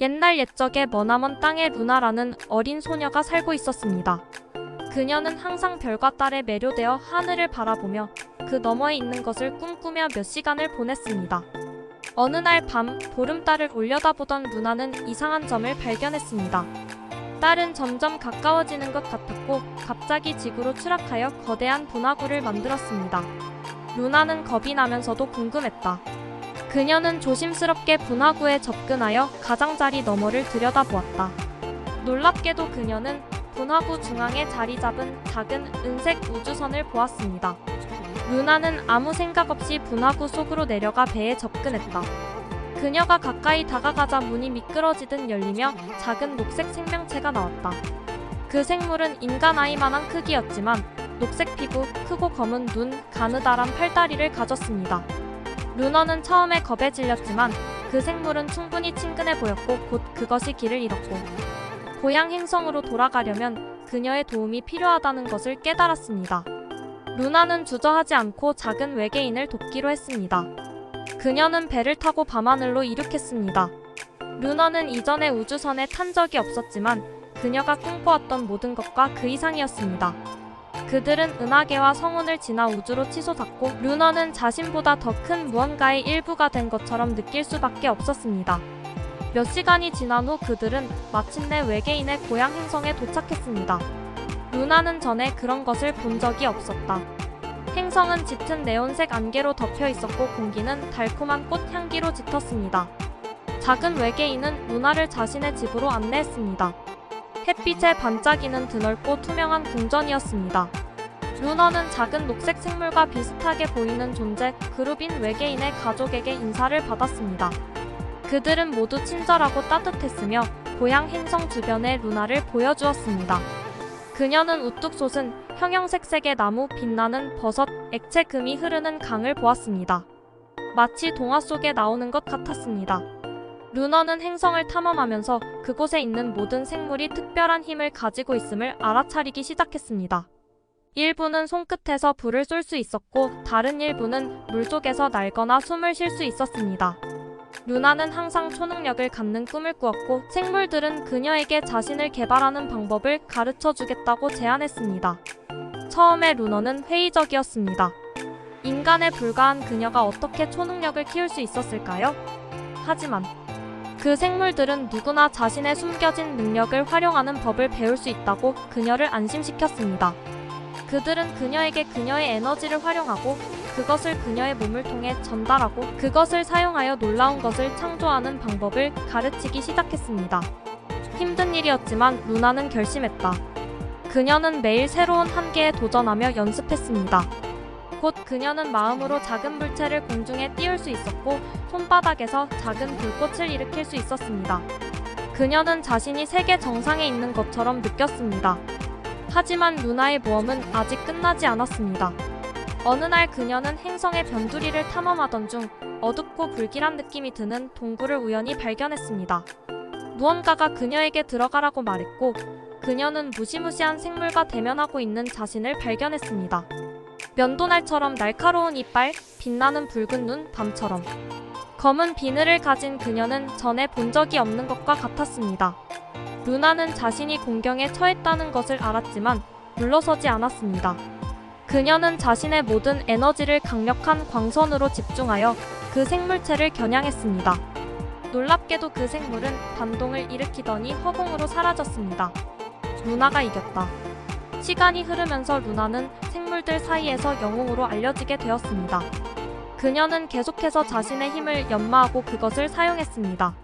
옛날 옛적에 머나먼 땅에 루나라는 어린 소녀가 살고 있었습니다. 그녀는 항상 별과 딸에 매료되어 하늘을 바라보며 그 너머에 있는 것을 꿈꾸며 몇 시간을 보냈습니다. 어느 날 밤 보름달을 올려다보던 루나는 이상한 점을 발견했습니다. 달은 점점 가까워지는 것 같았고 갑자기 지구로 추락하여 거대한 분화구를 만들었습니다. 루나는 겁이 나면서도 궁금했다. 그녀는 조심스럽게 분화구에 접근하여 가장자리 너머를 들여다보았다. 놀랍게도 그녀는 분화구 중앙에 자리 잡은 작은 은색 우주선을 보았습니다. 루나는 아무 생각 없이 분화구 속으로 내려가 배에 접근했다. 그녀가 가까이 다가가자 문이 미끄러지듯 열리며 작은 녹색 생명체가 나왔다. 그 생물은 인간 아이만한 크기였지만 녹색 피부, 크고 검은 눈, 가느다란 팔다리를 가졌습니다. 루나는 처음에 겁에 질렸지만 그 생물은 충분히 친근해 보였고 곧 그것이 길을 잃었고 고향 행성으로 돌아가려면 그녀의 도움이 필요하다는 것을 깨달았습니다. 루나는 주저하지 않고 작은 외계인을 돕기로 했습니다. 그녀는 배를 타고 밤하늘로 이륙했습니다. 루나는 이전에 우주선에 탄 적이 없었지만 그녀가 꿈꿔왔던 모든 것과 그 이상이었습니다. 그들은 은하계와 성운을 지나 우주로 치솟았고 루나는 자신보다 더 큰 무언가의 일부가 된 것처럼 느낄 수밖에 없었습니다. 몇 시간이 지난 후 그들은 마침내 외계인의 고향 행성에 도착했습니다. 루나는 전에 그런 것을 본 적이 없었다. 행성은 짙은 네온색 안개로 덮여 있었고 공기는 달콤한 꽃 향기로 짙었습니다. 작은 외계인은 루나를 자신의 집으로 안내했습니다. 햇빛에 반짝이는 드넓고 투명한 궁전이었습니다. 루너는 작은 녹색 생물과 비슷하게 보이는 존재 그룹인 외계인의 가족에게 인사를 받았습니다. 그들은 모두 친절하고 따뜻했으며 고향 행성 주변의 루나를 보여주었습니다. 그녀는 우뚝 솟은 형형색색의 나무, 빛나는 버섯, 액체 금이 흐르는 강을 보았습니다. 마치 동화 속에 나오는 것 같았습니다. 루너는 행성을 탐험하면서 그곳에 있는 모든 생물이 특별한 힘을 가지고 있음을 알아차리기 시작했습니다. 일부는 손끝에서 불을 쏠 수 있었고 다른 일부는 물속에서 날거나 숨을 쉴 수 있었습니다. 루나는 항상 초능력을 갖는 꿈을 꾸었고 생물들은 그녀에게 자신을 개발하는 방법을 가르쳐 주겠다고 제안했습니다. 처음에 루너는 회의적이었습니다. 인간에 불과한 그녀가 어떻게 초능력을 키울 수 있었을까요? 하지만 그 생물들은 누구나 자신의 숨겨진 능력을 활용하는 법을 배울 수 있다고 그녀를 안심시켰습니다. 그들은 그녀에게 그녀의 에너지를 활용하고 그것을 그녀의 몸을 통해 전달하고 그것을 사용하여 놀라운 것을 창조하는 방법을 가르치기 시작했습니다. 힘든 일이었지만 루나는 결심했다. 그녀는 매일 새로운 한계에 도전하며 연습했습니다. 곧 그녀는 마음으로 작은 물체를 공중에 띄울 수 있었고 손바닥에서 작은 불꽃을 일으킬 수 있었습니다. 그녀는 자신이 세계 정상에 있는 것처럼 느꼈습니다. 하지만 루나의 모험은 아직 끝나지 않았습니다. 어느 날 그녀는 행성의 변두리를 탐험하던 중 어둡고 불길한 느낌이 드는 동굴을 우연히 발견했습니다. 무언가가 그녀에게 들어가라고 말했고 그녀는 무시무시한 생물과 대면하고 있는 자신을 발견했습니다. 면도날처럼 날카로운 이빨, 빛나는 붉은 눈, 밤처럼 검은 비늘을 가진 그녀는 전에 본 적이 없는 것과 같았습니다. 루나는 자신이 공경에 처했다는 것을 알았지만 물러서지 않았습니다. 그녀는 자신의 모든 에너지를 강력한 광선으로 집중하여 그 생물체를 겨냥했습니다. 놀랍게도 그 생물은 반동을 일으키더니 허공으로 사라졌습니다. 루나가 이겼다. 시간이 흐르면서 루나는 생물들 사이에서 영웅으로 알려지게 되었습니다. 그녀는 계속해서 자신의 힘을 연마하고 그것을 사용했습니다.